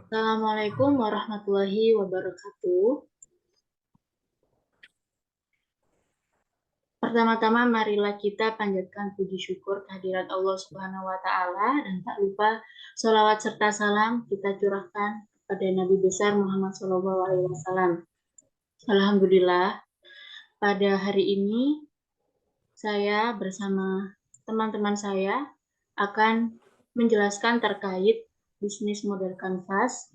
Assalamualaikum warahmatullahi wabarakatuh. Pertama-tama marilah kita panjatkan puji syukur kehadirat Allah Subhanahu wa taala dan tak lupa sholawat serta salam kita curahkan kepada Nabi besar Muhammad Shallallahu alaihi wasallam. Alhamdulillah, pada hari ini saya bersama teman-teman saya akan menjelaskan terkait bisnis model kanvas,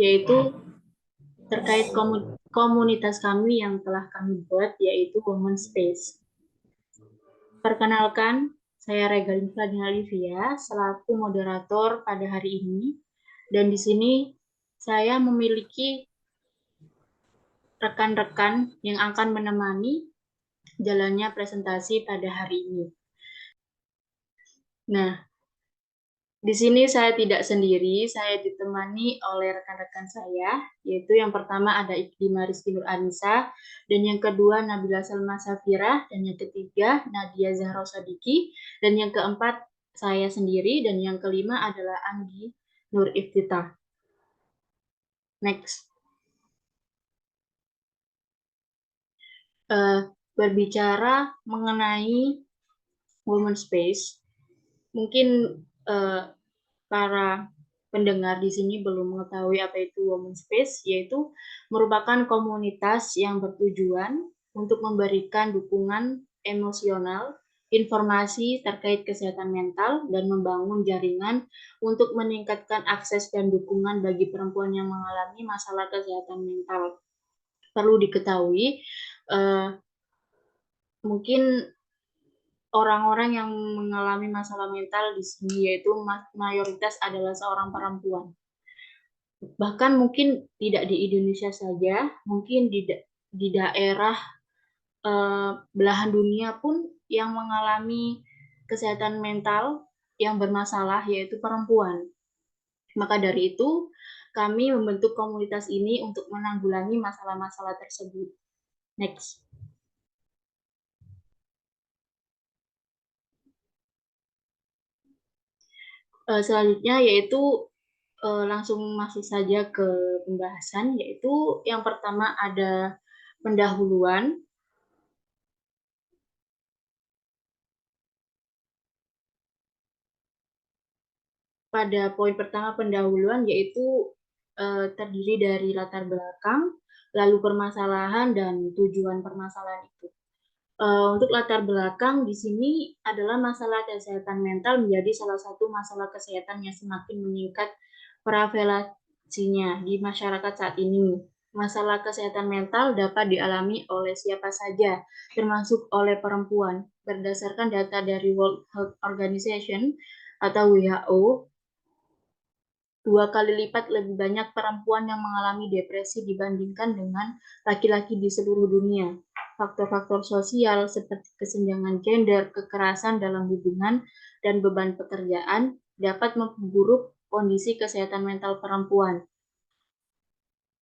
yaitu terkait komunitas kami yang telah kami buat, yaitu Women Space. Perkenalkan, saya Regalin Fadina Livia selaku moderator pada hari ini, dan di sini saya memiliki rekan-rekan yang akan menemani jalannya presentasi pada hari ini. Nah, di sini saya tidak sendiri, saya ditemani oleh rekan-rekan saya, yaitu yang pertama ada Ikdima Rizky Nur Anissa, dan yang kedua Nabila Salma Safira, dan yang ketiga Nadia Zahra Sadiki, dan yang keempat saya sendiri, dan yang kelima adalah Anggi Nur Iftitah. Next. Berbicara mengenai Women Space, mungkin para pendengar di sini belum mengetahui apa itu Women Space, yaitu merupakan komunitas yang bertujuan untuk memberikan dukungan emosional, informasi terkait kesehatan mental, dan membangun jaringan untuk meningkatkan akses dan dukungan bagi perempuan yang mengalami masalah kesehatan mental. Perlu diketahui, mungkin orang-orang yang mengalami masalah mental di sini yaitu mayoritas adalah seorang perempuan. Bahkan mungkin tidak di Indonesia saja, mungkin di daerah belahan dunia pun yang mengalami kesehatan mental yang bermasalah yaitu perempuan. Maka dari itu, kami membentuk komunitas ini untuk menanggulangi masalah-masalah tersebut. Next. Selanjutnya yaitu langsung masuk saja ke pembahasan, yaitu yang pertama ada pendahuluan. Pada poin pertama pendahuluan yaitu terdiri dari latar belakang, lalu permasalahan dan tujuan permasalahan itu. Untuk latar belakang di sini adalah masalah kesehatan mental menjadi salah satu masalah kesehatan yang semakin meningkat prevalensinya di masyarakat saat ini. Masalah kesehatan mental dapat dialami oleh siapa saja, termasuk oleh perempuan. Berdasarkan data dari World Health Organization atau WHO, 2 kali lipat lebih banyak perempuan yang mengalami depresi dibandingkan dengan laki-laki di seluruh dunia. Faktor-faktor sosial seperti kesenjangan gender, kekerasan dalam hubungan, dan beban pekerjaan dapat memperburuk kondisi kesehatan mental perempuan.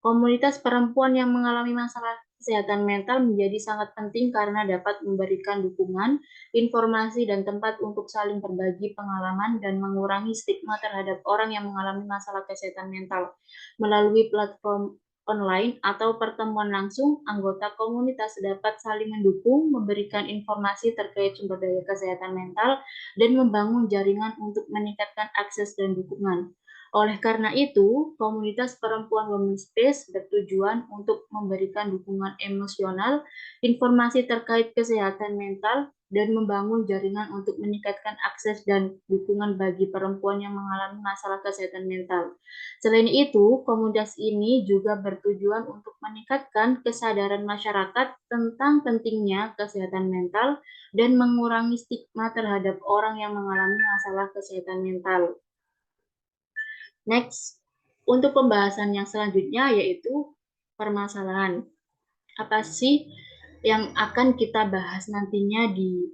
Komunitas perempuan yang mengalami masalah kesehatan mental menjadi sangat penting karena dapat memberikan dukungan, informasi, dan tempat untuk saling berbagi pengalaman dan mengurangi stigma terhadap orang yang mengalami masalah kesehatan mental. Melalui platform online atau pertemuan langsung, anggota komunitas dapat saling mendukung, memberikan informasi terkait sumber daya kesehatan mental, dan membangun jaringan untuk meningkatkan akses dan dukungan. Oleh karena itu, komunitas perempuan Women Space bertujuan untuk memberikan dukungan emosional, informasi terkait kesehatan mental, dan membangun jaringan untuk meningkatkan akses dan dukungan bagi perempuan yang mengalami masalah kesehatan mental. Selain itu, komunitas ini juga bertujuan untuk meningkatkan kesadaran masyarakat tentang pentingnya kesehatan mental dan mengurangi stigma terhadap orang yang mengalami masalah kesehatan mental. Next, untuk pembahasan yang selanjutnya yaitu permasalahan. Apa sih yang akan kita bahas nantinya di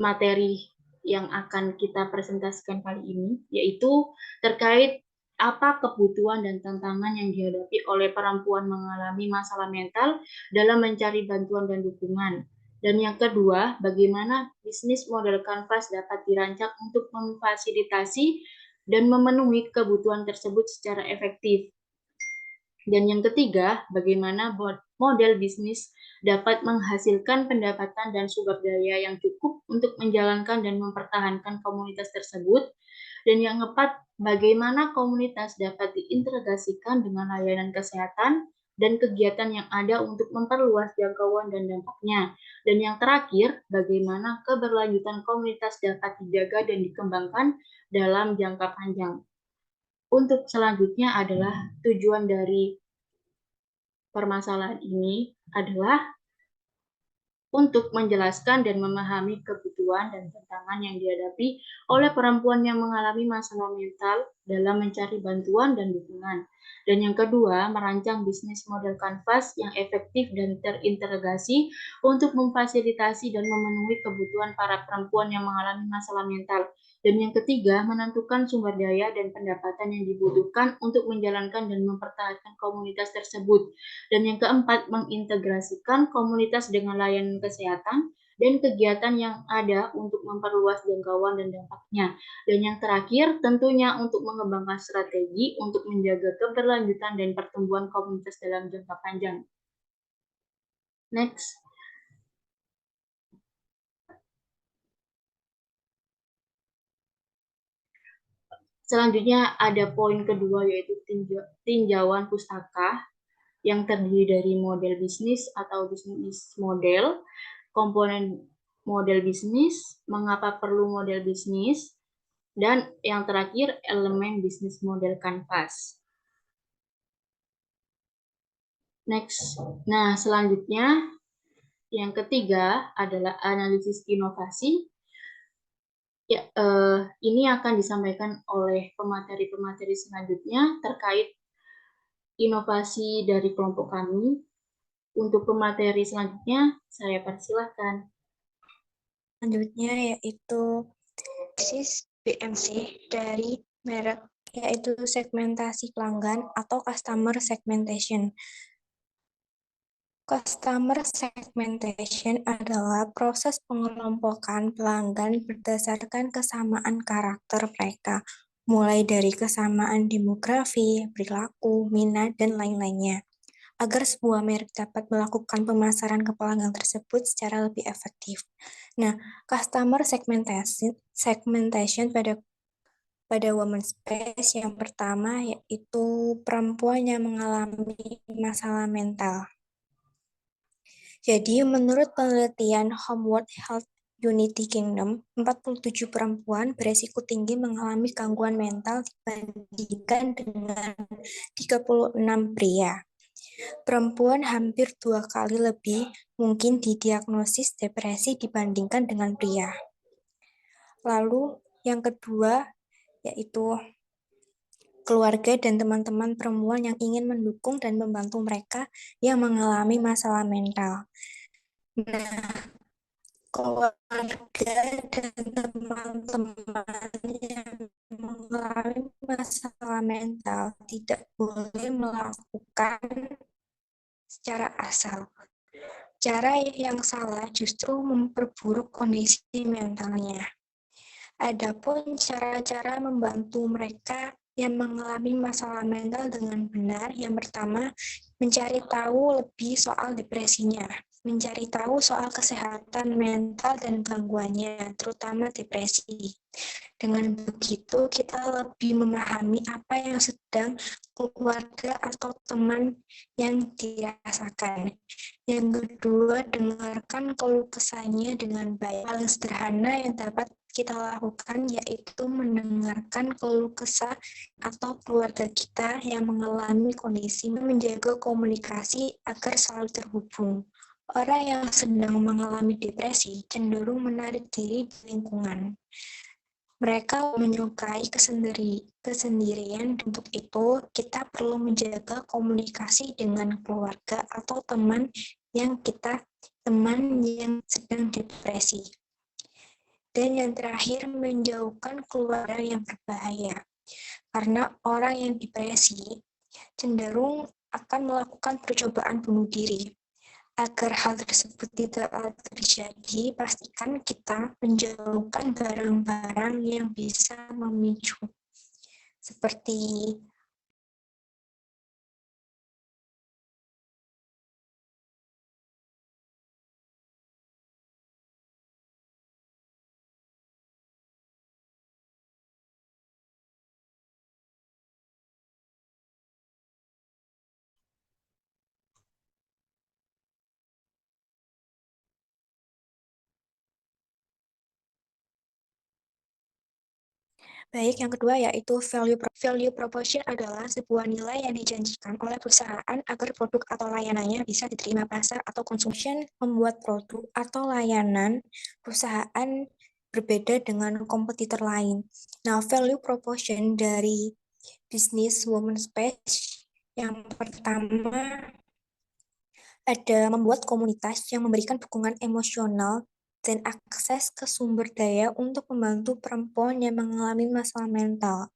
materi yang akan kita presentasikan kali ini, yaitu terkait apa kebutuhan dan tantangan yang dihadapi oleh perempuan mengalami masalah mental dalam mencari bantuan dan dukungan. Dan yang kedua, bagaimana bisnis model kanvas dapat dirancang untuk memfasilitasi dan memenuhi kebutuhan tersebut secara efektif. Dan yang ketiga, bagaimana model bisnis dapat menghasilkan pendapatan dan sumber daya yang cukup untuk menjalankan dan mempertahankan komunitas tersebut. Dan yang keempat, bagaimana komunitas dapat diintegrasikan dengan layanan kesehatan dan kegiatan yang ada untuk memperluas jangkauan dan dampaknya. Dan yang terakhir, bagaimana keberlanjutan komunitas dapat dijaga dan dikembangkan dalam jangka panjang. Untuk selanjutnya adalah tujuan dari permasalahan ini adalah untuk menjelaskan dan memahami kebutuhan dan tantangan yang dihadapi oleh perempuan yang mengalami masalah mental dalam mencari bantuan dan dukungan. Dan yang kedua, merancang bisnis model kanvas yang efektif dan terintegrasi untuk memfasilitasi dan memenuhi kebutuhan para perempuan yang mengalami masalah mental. Dan yang ketiga, menentukan sumber daya dan pendapatan yang dibutuhkan untuk menjalankan dan mempertahankan komunitas tersebut. Dan yang keempat, mengintegrasikan komunitas dengan layanan kesehatan dan kegiatan yang ada untuk memperluas jangkauan dan dampaknya. Dan yang terakhir, tentunya untuk mengembangkan strategi untuk menjaga keberlanjutan dan pertumbuhan komunitas dalam jangka panjang. Next. Selanjutnya ada poin kedua, yaitu tinjauan pustaka yang terdiri dari model bisnis atau bisnis model, komponen model bisnis, mengapa perlu model bisnis, dan yang terakhir elemen bisnis model kanvas. Next. Nah, selanjutnya yang ketiga adalah analisis inovasi. Ya, ini akan disampaikan oleh pemateri-pemateri selanjutnya terkait inovasi dari kelompok kami. Untuk pemateri selanjutnya, saya persilahkan. Selanjutnya yaitu basis BMC dari merek, yaitu segmentasi pelanggan atau customer segmentation. Customer segmentation adalah proses pengelompokan pelanggan berdasarkan kesamaan karakter mereka, mulai dari kesamaan demografi, perilaku, minat, dan lain-lainnya, agar sebuah merek dapat melakukan pemasaran ke pelanggan tersebut secara lebih efektif. Nah, customer segmentation pada woman space yang pertama yaitu perempuan yang mengalami masalah mental. Jadi, menurut penelitian Homeward Health Unity Kingdom, 47 perempuan beresiko tinggi mengalami gangguan mental dibandingkan dengan 36 pria. Perempuan hampir 2 kali lebih mungkin didiagnosis depresi dibandingkan dengan pria. Lalu, yang kedua yaitu keluarga dan teman-teman perempuan yang ingin mendukung dan membantu mereka yang mengalami masalah mental. Nah, keluarga dan teman-teman yang mengalami masalah mental tidak boleh melakukan secara asal. Cara yang salah justru memperburuk kondisi mentalnya. Adapun cara-cara membantu mereka yang mengalami masalah mental dengan benar, yang pertama, mencari tahu lebih soal depresinya, mencari tahu soal kesehatan mental dan gangguannya, terutama depresi. Dengan begitu, kita lebih memahami apa yang sedang keluarga atau teman yang dirasakan. Yang kedua, dengarkan keluh kesahnya dengan baik. Paling sederhana yang dapat kita lakukan yaitu mendengarkan keluh kesah atau keluarga kita yang mengalami kondisi, menjaga komunikasi agar selalu terhubung. Orang yang sedang mengalami depresi cenderung menarik diri di lingkungan. Mereka menyukai kesendirian, untuk itu kita perlu menjaga komunikasi dengan keluarga atau teman yang sedang depresi. Dan yang terakhir, menjauhkan keluarga yang berbahaya. Karena orang yang depresi cenderung akan melakukan percobaan bunuh diri. Agar hal tersebut tidak terjadi, pastikan kita menjauhkan barang-barang yang bisa memicu seperti baik, yang kedua yaitu value proposition adalah sebuah nilai yang dijanjikan oleh perusahaan agar produk atau layanannya bisa diterima pasar atau consumption, membuat produk atau layanan perusahaan berbeda dengan kompetitor lain. Nah, value proposition dari bisnis woman space yang pertama ada membuat komunitas yang memberikan dukungan emosional dan akses ke sumber daya untuk membantu perempuan yang mengalami masalah mental.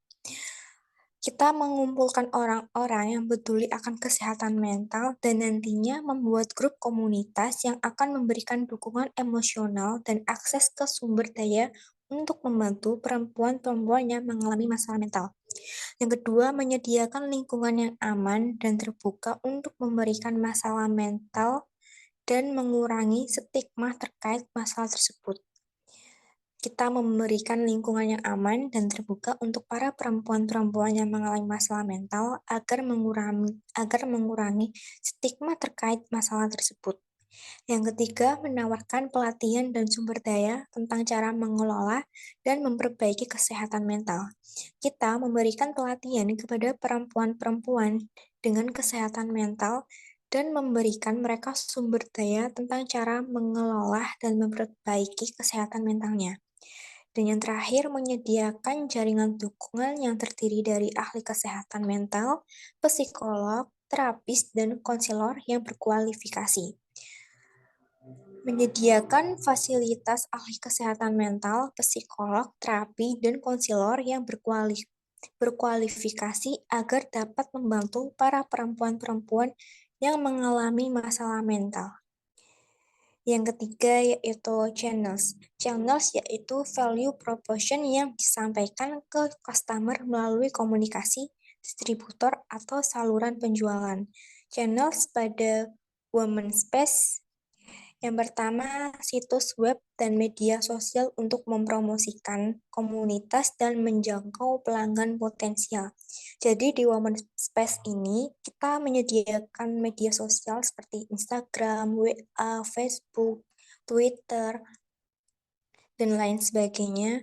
Kita mengumpulkan orang-orang yang peduli akan kesehatan mental dan nantinya membuat grup komunitas yang akan memberikan dukungan emosional dan akses ke sumber daya untuk membantu perempuan-perempuan yang mengalami masalah mental. Yang kedua, menyediakan lingkungan yang aman dan terbuka untuk memberikan masalah mental dan mengurangi stigma terkait masalah tersebut. Kita memberikan lingkungan yang aman dan terbuka untuk para perempuan-perempuan yang mengalami masalah mental agar mengurangi stigma terkait masalah tersebut. Yang ketiga, menawarkan pelatihan dan sumber daya tentang cara mengelola dan memperbaiki kesehatan mental. Kita memberikan pelatihan kepada perempuan-perempuan dengan kesehatan mental dan memberikan mereka sumber daya tentang cara mengelola dan memperbaiki kesehatan mentalnya. Dan yang terakhir, menyediakan jaringan dukungan yang terdiri dari ahli kesehatan mental, psikolog, terapis, dan konselor yang berkualifikasi. Menyediakan fasilitas ahli kesehatan mental, psikolog, terapi, dan konselor yang berkualifikasi agar dapat membantu para perempuan-perempuan yang mengalami masalah mental. Yang ketiga yaitu channels. Channels yaitu value proposition yang disampaikan ke customer melalui komunikasi, distributor, atau saluran penjualan. Channels pada Women Space yang pertama, situs web dan media sosial untuk mempromosikan komunitas dan menjangkau pelanggan potensial. Jadi di Women Space ini kita menyediakan media sosial seperti Instagram, WA, Facebook, Twitter, dan lain sebagainya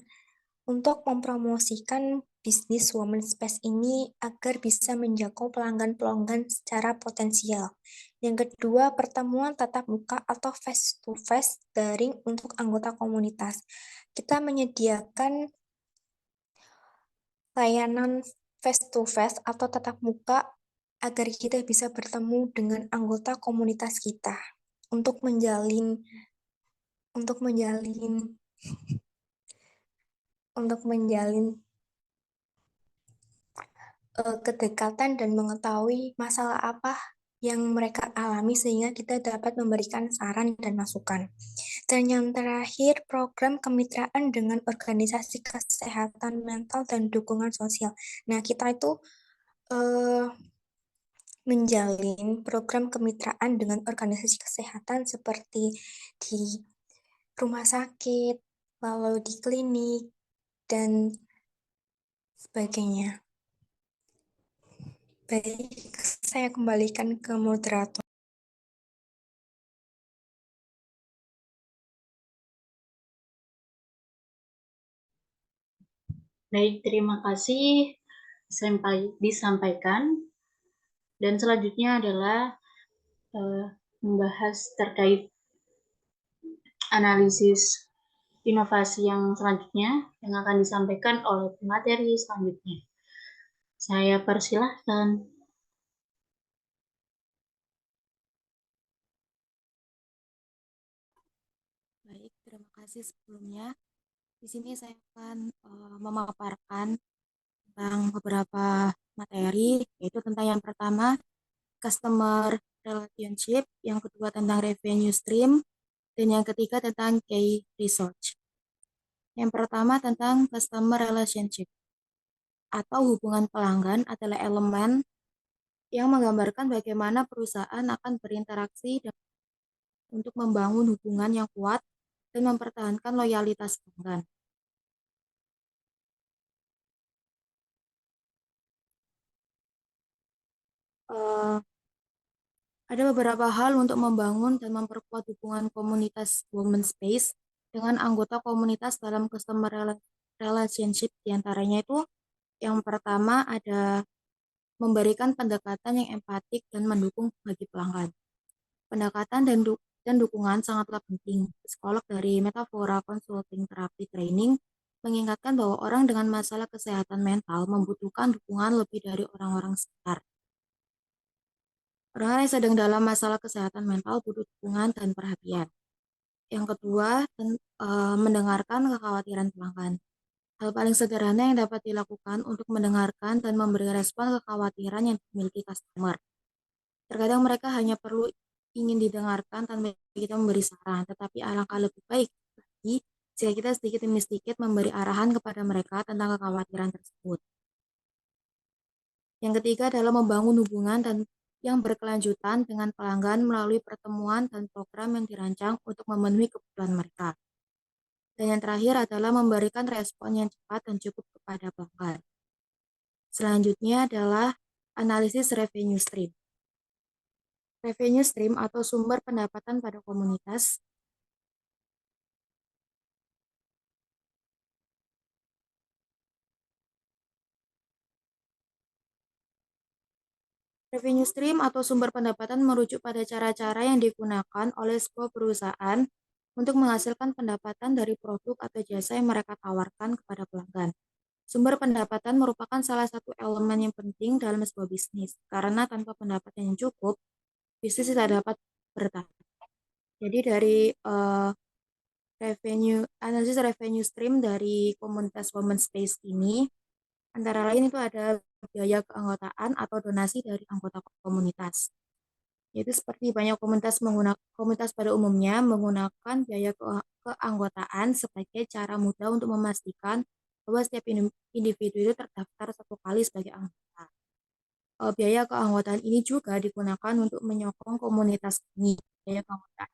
untuk mempromosikan bisnis Women Space ini agar bisa menjangkau pelanggan-pelanggan secara potensial. Yang kedua, pertemuan tatap muka atau face-to-face daring untuk anggota komunitas. Kita menyediakan layanan face-to-face atau tatap muka agar kita bisa bertemu dengan anggota komunitas kita untuk menjalin untuk menjalin untuk menjalin kedekatan dan mengetahui masalah apa yang mereka alami sehingga kita dapat memberikan saran dan masukan. Dan yang terakhir, program kemitraan dengan organisasi kesehatan mental dan dukungan sosial. Nah, kita itu menjalin program kemitraan dengan organisasi kesehatan seperti di rumah sakit, lalu di klinik, dan sebagainya. Baik, saya kembalikan ke moderator. Baik, terima kasih disampaikan. Dan selanjutnya adalah membahas terkait analisis inovasi yang selanjutnya yang akan disampaikan oleh pemateri selanjutnya. Saya persilahkan. Baik, terima kasih sebelumnya. Di sini saya akan memaparkan tentang beberapa materi, yaitu tentang yang pertama, customer relationship, yang kedua tentang revenue stream, dan yang ketiga tentang key research. Yang pertama tentang customer relationship. atau hubungan pelanggan adalah elemen yang menggambarkan bagaimana perusahaan akan berinteraksi untuk membangun hubungan yang kuat dan mempertahankan loyalitas pelanggan. Eh, Ada beberapa hal untuk membangun dan memperkuat hubungan komunitas Women Space dengan anggota komunitas dalam customer relationship. Di antaranya itu yang pertama ada memberikan pendekatan yang empatik dan mendukung bagi pelanggan. Pendekatan dan dukungan sangatlah penting. Psikolog dari Metafora Consulting Therapy Training mengingatkan bahwa orang dengan masalah kesehatan mental membutuhkan dukungan lebih dari orang-orang sekitar. Orang yang sedang dalam masalah kesehatan mental butuh dukungan dan perhatian. Yang kedua, mendengarkan kekhawatiran pelanggan. Hal paling sederhana yang dapat dilakukan untuk mendengarkan dan memberi respon kekhawatiran yang dimiliki customer. Terkadang mereka hanya perlu ingin didengarkan tanpa kita memberi saran, tetapi alangkah lebih baik lagi jika kita sedikit demi sedikit memberi arahan kepada mereka tentang kekhawatiran tersebut. Yang ketiga adalah membangun hubungan yang berkelanjutan dengan pelanggan melalui pertemuan dan program yang dirancang untuk memenuhi kebutuhan mereka. Dan yang terakhir adalah memberikan respon yang cepat dan cukup kepada pelanggan. Selanjutnya adalah analisis revenue stream. Revenue stream atau sumber pendapatan pada komunitas Revenue stream atau sumber pendapatan merujuk pada cara-cara yang digunakan oleh sebuah perusahaan untuk menghasilkan pendapatan dari produk atau jasa yang mereka tawarkan kepada pelanggan. Sumber pendapatan merupakan salah satu elemen yang penting dalam sebuah bisnis, karena tanpa pendapatan yang cukup, bisnis tidak dapat bertahan. Jadi dari analisis revenue stream dari komunitas Women Space ini, antara lain itu ada biaya keanggotaan atau donasi dari anggota komunitas. Yaitu seperti banyak komunitas pada umumnya menggunakan biaya keanggotaan sebagai cara mudah untuk memastikan bahwa setiap individu itu terdaftar satu kali sebagai anggota. Biaya keanggotaan ini juga digunakan untuk menyokong komunitas ini. Biaya keanggotaan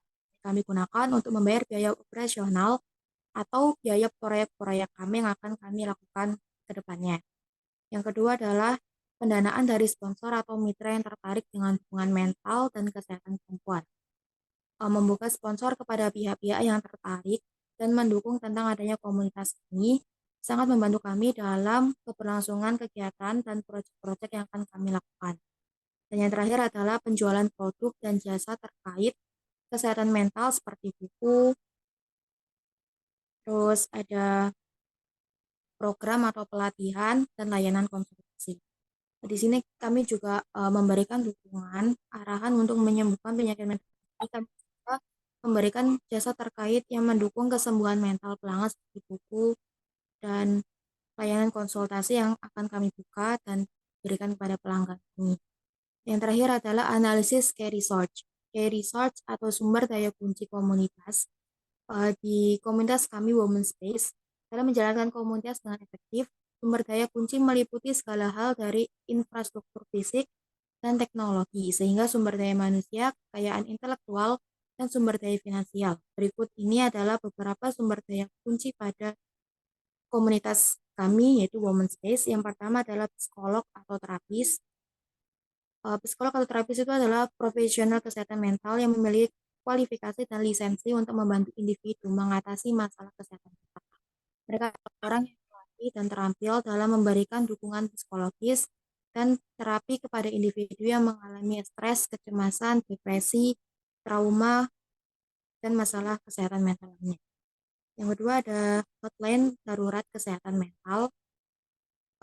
kami gunakan untuk membayar biaya operasional atau biaya proyek-proyek kami yang akan kami lakukan ke depannya. Yang kedua adalah pendanaan dari sponsor atau mitra yang tertarik dengan hubungan mental dan kesehatan perempuan. Membuka sponsor kepada pihak-pihak yang tertarik dan mendukung tentang adanya komunitas ini sangat membantu kami dalam keberlangsungan kegiatan dan proyek-proyek yang akan kami lakukan. Dan yang terakhir adalah penjualan produk dan jasa terkait kesehatan mental seperti buku, terus ada program atau pelatihan dan layanan konsultasi. Di sini kami juga memberikan dukungan, arahan untuk menyembuhkan penyakit mental. Kami juga memberikan jasa terkait yang mendukung kesembuhan mental pelanggan seperti buku dan layanan konsultasi yang akan kami buka dan berikan kepada pelanggan ini. Yang terakhir adalah analisis key research. Key research atau sumber daya kunci komunitas. Di komunitas kami Women Space, dalam menjalankan komunitas dengan efektif, sumber daya kunci meliputi segala hal dari infrastruktur fisik dan teknologi, sehingga sumber daya manusia, kekayaan intelektual, dan sumber daya finansial. Berikut ini adalah beberapa sumber daya kunci pada komunitas kami, yaitu Women Space. Yang pertama adalah psikolog atau terapis. Psikolog atau terapis itu adalah profesional kesehatan mental yang memiliki kualifikasi dan lisensi untuk membantu individu mengatasi masalah kesehatan mental. Mereka orang yang terlatih dan terampil dalam memberikan dukungan psikologis dan terapi kepada individu yang mengalami stres, kecemasan, depresi, trauma, dan masalah kesehatan mental lainnya. Yang kedua ada hotline darurat kesehatan mental.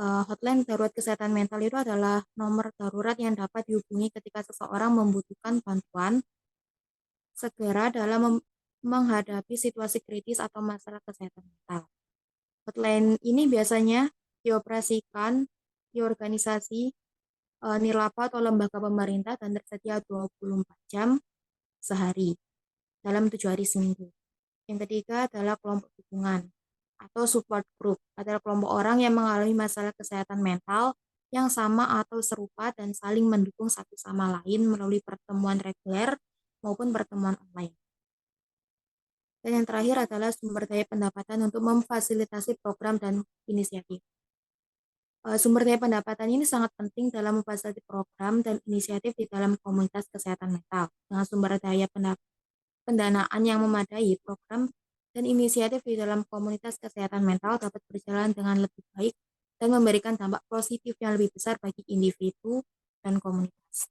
Hotline darurat kesehatan mental itu adalah nomor darurat yang dapat dihubungi ketika seseorang membutuhkan bantuan segera dalam menghadapi situasi kritis atau masalah kesehatan mental. Hotline ini biasanya dioperasikan di organisasi nirlaba atau lembaga pemerintah dan tersedia 24 jam sehari dalam 7 hari seminggu. Yang ketiga adalah kelompok dukungan. atau support group adalah kelompok orang yang mengalami masalah kesehatan mental yang sama atau serupa dan saling mendukung satu sama lain melalui pertemuan reguler maupun pertemuan online. Dan yang terakhir adalah sumber daya pendapatan untuk memfasilitasi program dan inisiatif. Sumber daya pendapatan ini sangat penting dalam memfasilitasi program dan inisiatif di dalam komunitas kesehatan mental. Dengan sumber daya pendanaan yang memadai, program dan inisiatif di dalam komunitas kesehatan mental dapat berjalan dengan lebih baik dan memberikan dampak positif yang lebih besar bagi individu dan komunitas.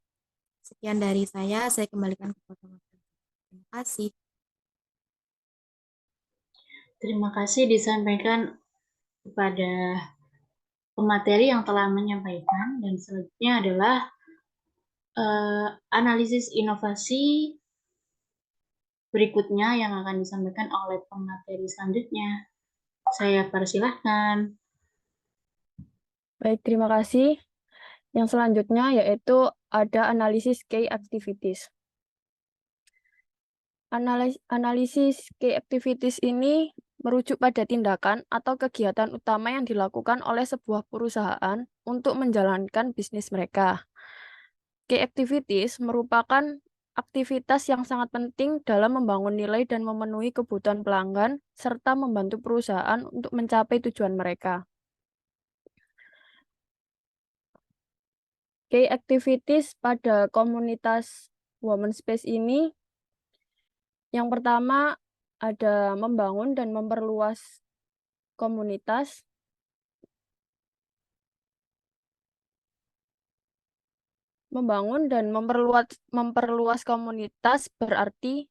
Sekian dari saya kembalikan kepada Bapak. Terima kasih. Terima kasih disampaikan kepada pemateri yang telah menyampaikan, dan selanjutnya adalah analisis inovasi berikutnya yang akan disampaikan oleh pemateri selanjutnya. Saya persilahkan. Baik, terima kasih. Yang selanjutnya yaitu ada analisis key activities. Analisis key activities ini merujuk pada tindakan atau kegiatan utama yang dilakukan oleh sebuah perusahaan untuk menjalankan bisnis mereka. Key activities merupakan aktivitas yang sangat penting dalam membangun nilai dan memenuhi kebutuhan pelanggan, serta membantu perusahaan untuk mencapai tujuan mereka. Key activities pada komunitas Women Space ini, yang pertama ada membangun dan memperluas komunitas. Membangun dan memperluas komunitas berarti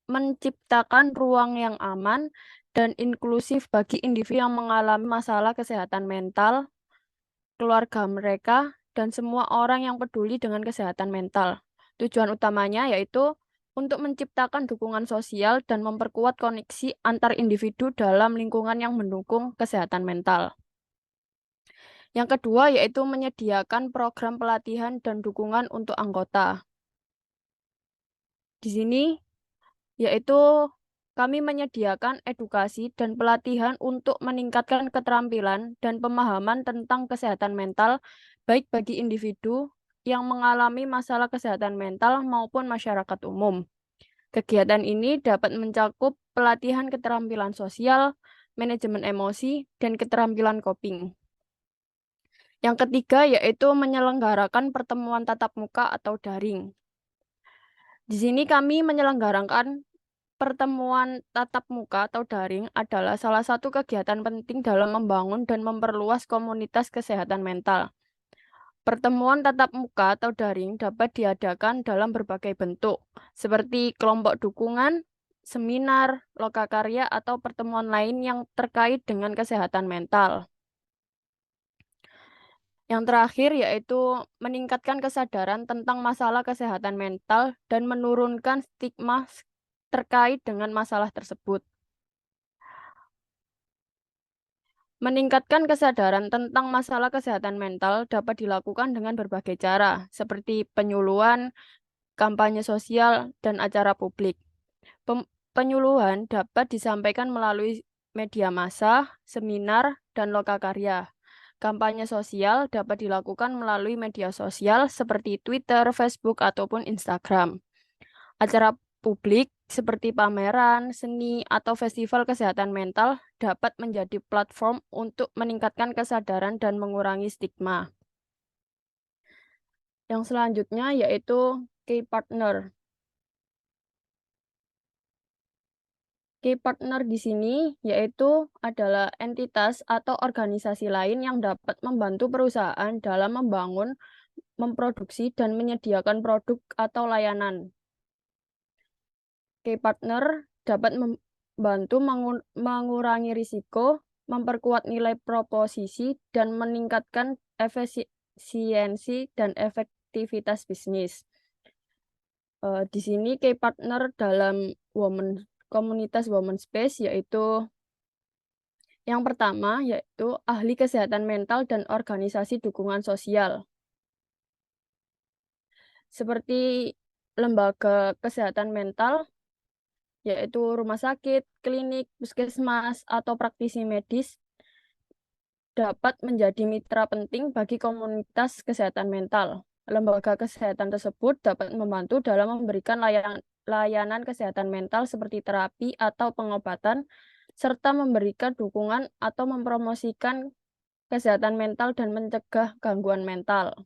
menciptakan ruang yang aman dan inklusif bagi individu yang mengalami masalah kesehatan mental, keluarga mereka, dan semua orang yang peduli dengan kesehatan mental. Tujuan utamanya yaitu untuk menciptakan dukungan sosial dan memperkuat koneksi antar individu dalam lingkungan yang mendukung kesehatan mental. Yang kedua yaitu menyediakan program pelatihan dan dukungan untuk anggota. Di sini yaitu kami menyediakan edukasi dan pelatihan untuk meningkatkan keterampilan dan pemahaman tentang kesehatan mental, baik bagi individu yang mengalami masalah kesehatan mental maupun masyarakat umum. Kegiatan ini dapat mencakup pelatihan keterampilan sosial, manajemen emosi, dan keterampilan coping. Yang ketiga yaitu menyelenggarakan pertemuan tatap muka atau daring. Di sini kami menyelenggarakan pertemuan tatap muka atau daring adalah salah satu kegiatan penting dalam membangun dan memperluas komunitas kesehatan mental. Pertemuan tatap muka atau daring dapat diadakan dalam berbagai bentuk, seperti kelompok dukungan, seminar, lokakarya, atau pertemuan lain yang terkait dengan kesehatan mental. Yang terakhir yaitu meningkatkan kesadaran tentang masalah kesehatan mental dan menurunkan stigma terkait dengan masalah tersebut. Meningkatkan kesadaran tentang masalah kesehatan mental dapat dilakukan dengan berbagai cara, seperti penyuluhan, kampanye sosial, dan acara publik. Penyuluhan dapat disampaikan melalui media massa, seminar, dan lokakarya. Kampanye sosial dapat dilakukan melalui media sosial seperti Twitter, Facebook, ataupun Instagram. Acara publik seperti pameran, seni, atau festival kesehatan mental dapat menjadi platform untuk meningkatkan kesadaran dan mengurangi stigma. Yang selanjutnya yaitu key partner. Key partner di sini yaitu adalah entitas atau organisasi lain yang dapat membantu perusahaan dalam membangun, memproduksi, dan menyediakan produk atau layanan. Key partner dapat membantu mengurangi risiko, memperkuat nilai proposisi, dan meningkatkan efisiensi dan efektivitas bisnis. Di sini key partner dalam komunitas Women Space yaitu yang pertama yaitu ahli kesehatan mental dan organisasi dukungan sosial. Seperti lembaga kesehatan mental yaitu rumah sakit, klinik, puskesmas, atau praktisi medis, dapat menjadi mitra penting bagi komunitas kesehatan mental. Lembaga kesehatan tersebut dapat membantu dalam memberikan layanan kesehatan mental seperti terapi atau pengobatan, serta memberikan dukungan atau mempromosikan kesehatan mental dan mencegah gangguan mental.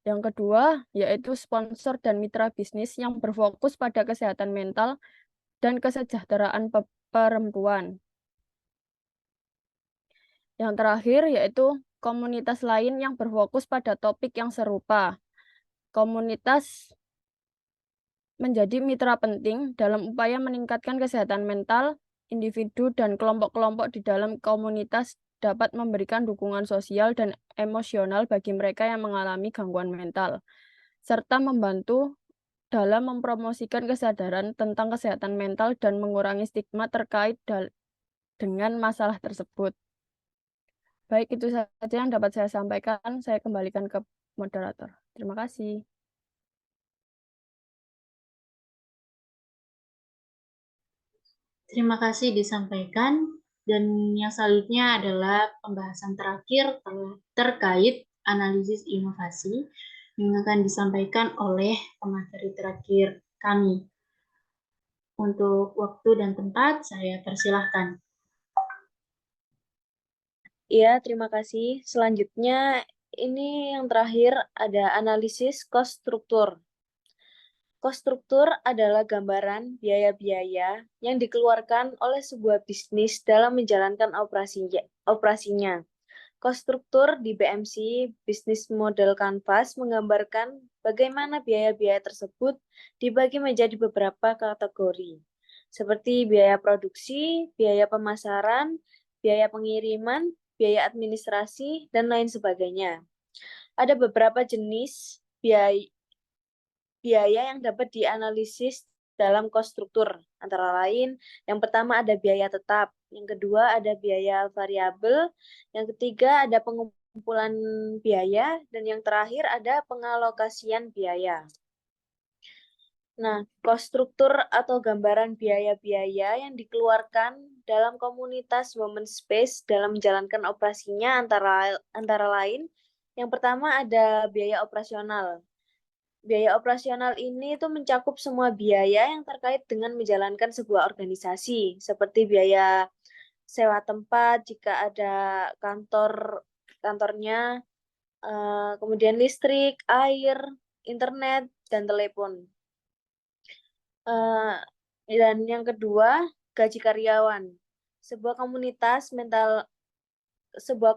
Yang kedua, yaitu sponsor dan mitra bisnis yang berfokus pada kesehatan mental dan kesejahteraan perempuan. Yang terakhir, yaitu komunitas lain yang berfokus pada topik yang serupa. Komunitas menjadi mitra penting dalam upaya meningkatkan kesehatan mental. Individu dan kelompok-kelompok di dalam komunitas dapat memberikan dukungan sosial dan emosional bagi mereka yang mengalami gangguan mental, serta membantu dalam mempromosikan kesadaran tentang kesehatan mental dan mengurangi stigma terkait dengan masalah tersebut. Baik, itu saja yang dapat saya sampaikan. Saya kembalikan ke moderator. Terima kasih. Terima kasih disampaikan. Dan yang selanjutnya adalah pembahasan terakhir terkait analisis inovasi yang akan disampaikan oleh pemateri terakhir kami. Untuk waktu dan tempat, saya persilahkan. Iya, terima kasih. Selanjutnya, ini yang terakhir ada analisis cost struktur. Cost struktur adalah gambaran biaya-biaya yang dikeluarkan oleh sebuah bisnis dalam menjalankan operasinya. Cost struktur di BMC, Business Model Canvas, menggambarkan bagaimana biaya-biaya tersebut dibagi menjadi beberapa kategori, seperti biaya produksi, biaya pemasaran, biaya pengiriman, biaya administrasi, dan lain sebagainya. Ada beberapa jenis biaya yang dapat dianalisis dalam cost struktur. Antara lain, yang pertama ada biaya tetap, yang kedua ada biaya variabel, yang ketiga ada pengumpulan biaya, dan yang terakhir ada pengalokasian biaya. Nah, cost struktur atau gambaran biaya-biaya yang dikeluarkan dalam komunitas Women Space dalam menjalankan operasinya antara lain, yang pertama ada biaya operasional. Biaya operasional ini itu mencakup semua biaya yang terkait dengan menjalankan sebuah organisasi, seperti biaya sewa tempat jika ada kantornya, kemudian listrik, air, internet, dan telepon. Dan yang kedua, gaji karyawan. Sebuah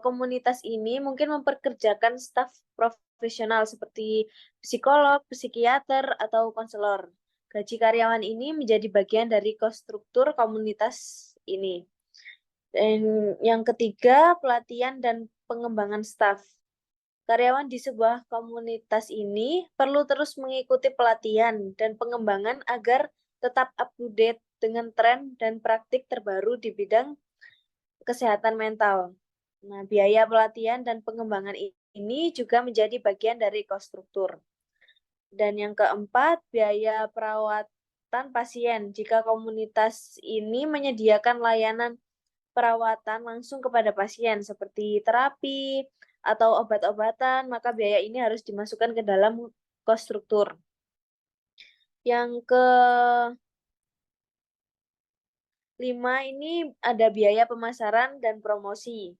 komunitas ini mungkin memperkerjakan staf profesional seperti psikolog, psikiater, atau konselor. Gaji karyawan ini menjadi bagian dari cost struktur komunitas ini. Dan yang ketiga, pelatihan dan pengembangan staf. Karyawan di sebuah komunitas ini perlu terus mengikuti pelatihan dan pengembangan agar tetap up to date dengan tren dan praktik terbaru di bidang kesehatan mental. Nah, biaya pelatihan dan pengembangan ini juga menjadi bagian dari cost struktur. Dan yang keempat, biaya perawatan pasien. Jika komunitas ini menyediakan layanan perawatan langsung kepada pasien seperti terapi atau obat-obatan, maka biaya ini harus dimasukkan ke dalam cost struktur. Yang kelima ini ada biaya pemasaran dan promosi.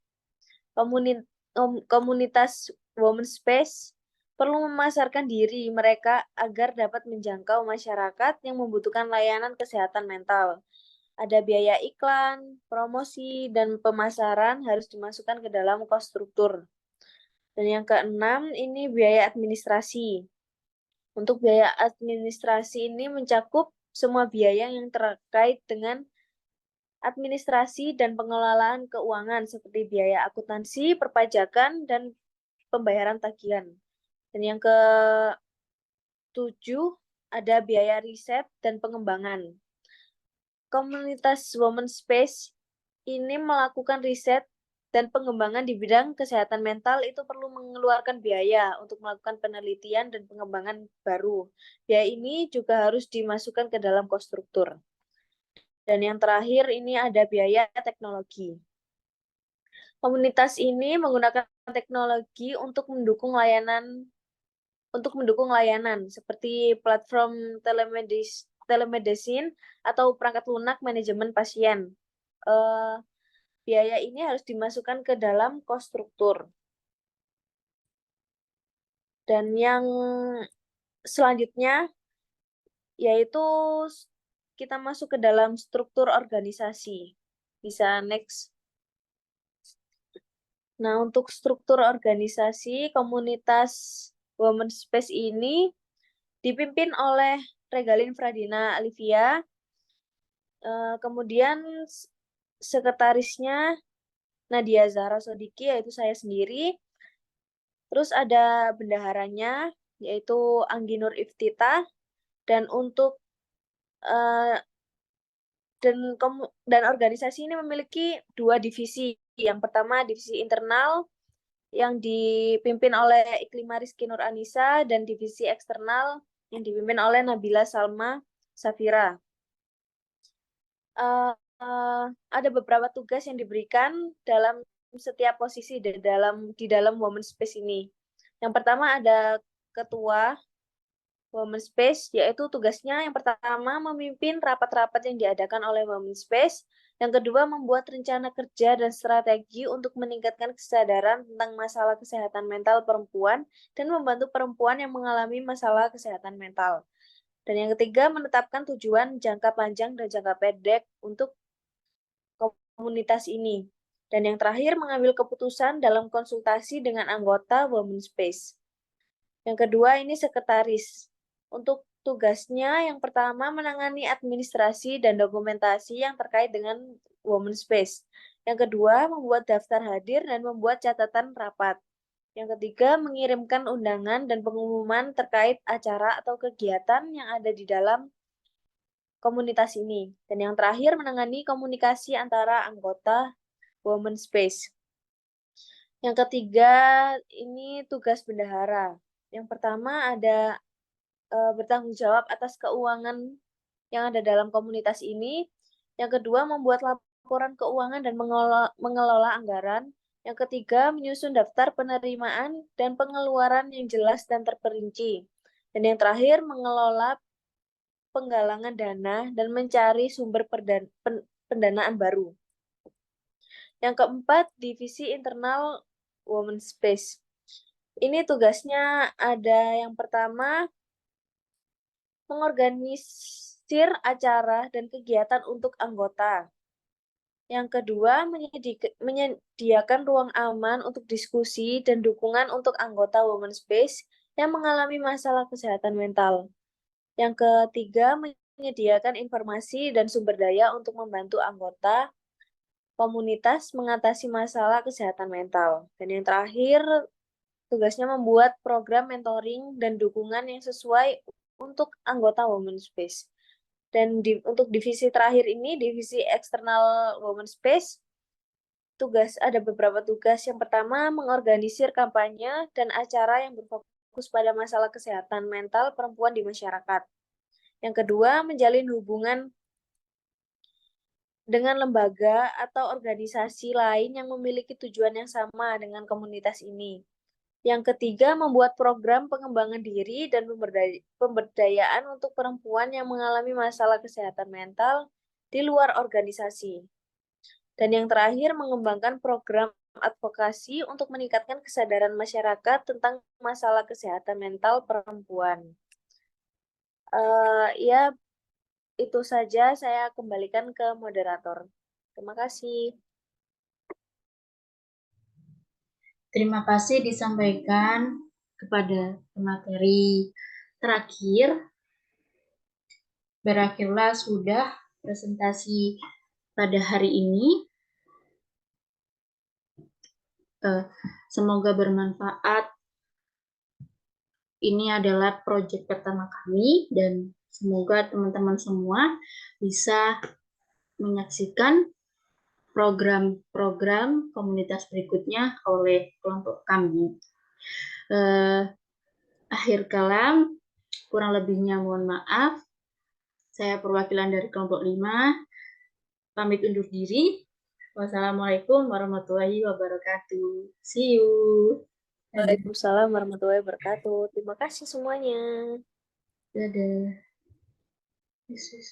Komunitas Women Space perlu memasarkan diri mereka agar dapat menjangkau masyarakat yang membutuhkan layanan kesehatan mental. Ada biaya iklan, promosi, dan pemasaran harus dimasukkan ke dalam cost struktur. Dan yang keenam, ini biaya administrasi. Untuk biaya administrasi ini mencakup semua biaya yang terkait dengan administrasi dan pengelolaan keuangan seperti biaya akuntansi, perpajakan, dan pembayaran tagihan. Dan yang ke-7 ada biaya riset dan pengembangan. Komunitas Women Space ini melakukan riset dan pengembangan di bidang kesehatan mental itu perlu mengeluarkan biaya untuk melakukan penelitian dan pengembangan baru. Biaya ini juga harus dimasukkan ke dalam cost struktur. Dan yang terakhir ini ada biaya teknologi. Komunitas ini menggunakan teknologi untuk mendukung layanan seperti platform telemedicine atau perangkat lunak manajemen pasien. Biaya ini harus dimasukkan ke dalam cost struktur. Dan yang selanjutnya yaitu kita masuk ke dalam struktur organisasi. Bisa next. Nah, untuk struktur organisasi komunitas Women Space ini dipimpin oleh Regalin Fradina Alivia. Kemudian sekretarisnya Nadia Zahra Sodiki, yaitu saya sendiri. Terus ada bendaharanya, yaitu Angginur Iftita. Dan untuk dan organisasi ini memiliki 2 divisi. Yang pertama divisi internal yang dipimpin oleh Iklima Rizky Nur Anissa dan divisi eksternal yang dipimpin oleh Nabila Salma Safira. Ada beberapa tugas yang diberikan dalam setiap posisi di dalam Women Space ini. Yang pertama ada ketua Women Space, yaitu tugasnya yang pertama memimpin rapat-rapat yang diadakan oleh Women Space. Yang kedua, membuat rencana kerja dan strategi untuk meningkatkan kesadaran tentang masalah kesehatan mental perempuan dan membantu perempuan yang mengalami masalah kesehatan mental. Dan yang ketiga, menetapkan tujuan jangka panjang dan jangka pendek untuk komunitas ini. Dan yang terakhir, mengambil keputusan dalam konsultasi dengan anggota Women Space. Yang kedua, ini sekretaris. Untuk tugasnya yang pertama menangani administrasi dan dokumentasi yang terkait dengan Women Space. Yang kedua, membuat daftar hadir dan membuat catatan rapat. Yang ketiga, mengirimkan undangan dan pengumuman terkait acara atau kegiatan yang ada di dalam komunitas ini. Dan yang terakhir, menangani komunikasi antara anggota Women Space. Yang ketiga, ini tugas bendahara. Yang pertama ada bertanggung jawab atas keuangan yang ada dalam komunitas ini. Yang kedua, membuat laporan keuangan dan mengelola anggaran. Yang ketiga, menyusun daftar penerimaan dan pengeluaran yang jelas dan terperinci. Dan yang terakhir, mengelola penggalangan dana dan mencari sumber pendanaan baru. Yang keempat, divisi internal Women Space. Ini tugasnya ada yang pertama, mengorganisir acara dan kegiatan untuk anggota. Yang kedua, menyediakan ruang aman untuk diskusi dan dukungan untuk anggota Women Space yang mengalami masalah kesehatan mental. Yang ketiga, menyediakan informasi dan sumber daya untuk membantu anggota komunitas mengatasi masalah kesehatan mental. Dan yang terakhir, tugasnya membuat program mentoring dan dukungan yang sesuai untuk anggota Women Space. Dan untuk divisi terakhir ini, divisi eksternal Women Space, ada beberapa tugas. Yang pertama, mengorganisir kampanye dan acara yang berfokus pada masalah kesehatan mental perempuan di masyarakat. Yang kedua, menjalin hubungan dengan lembaga atau organisasi lain yang memiliki tujuan yang sama dengan komunitas ini. Yang ketiga, membuat program pengembangan diri dan pemberdayaan untuk perempuan yang mengalami masalah kesehatan mental di luar organisasi. Dan yang terakhir, mengembangkan program advokasi untuk meningkatkan kesadaran masyarakat tentang masalah kesehatan mental perempuan. Ya, itu saja, saya kembalikan ke moderator. Terima kasih. Terima kasih disampaikan kepada pemateri. Terakhir, berakhirlah sudah presentasi pada hari ini. Semoga bermanfaat. Ini adalah proyek pertama kami dan semoga teman-teman semua bisa menyaksikan program-program komunitas berikutnya oleh kelompok kami. Akhir kalam, kurang lebihnya mohon maaf. Saya perwakilan dari kelompok 5, pamit undur diri. Wassalamualaikum warahmatullahi wabarakatuh. See you. Waalaikumsalam warahmatullahi wabarakatuh. Terima kasih semuanya. Dadah. Yes.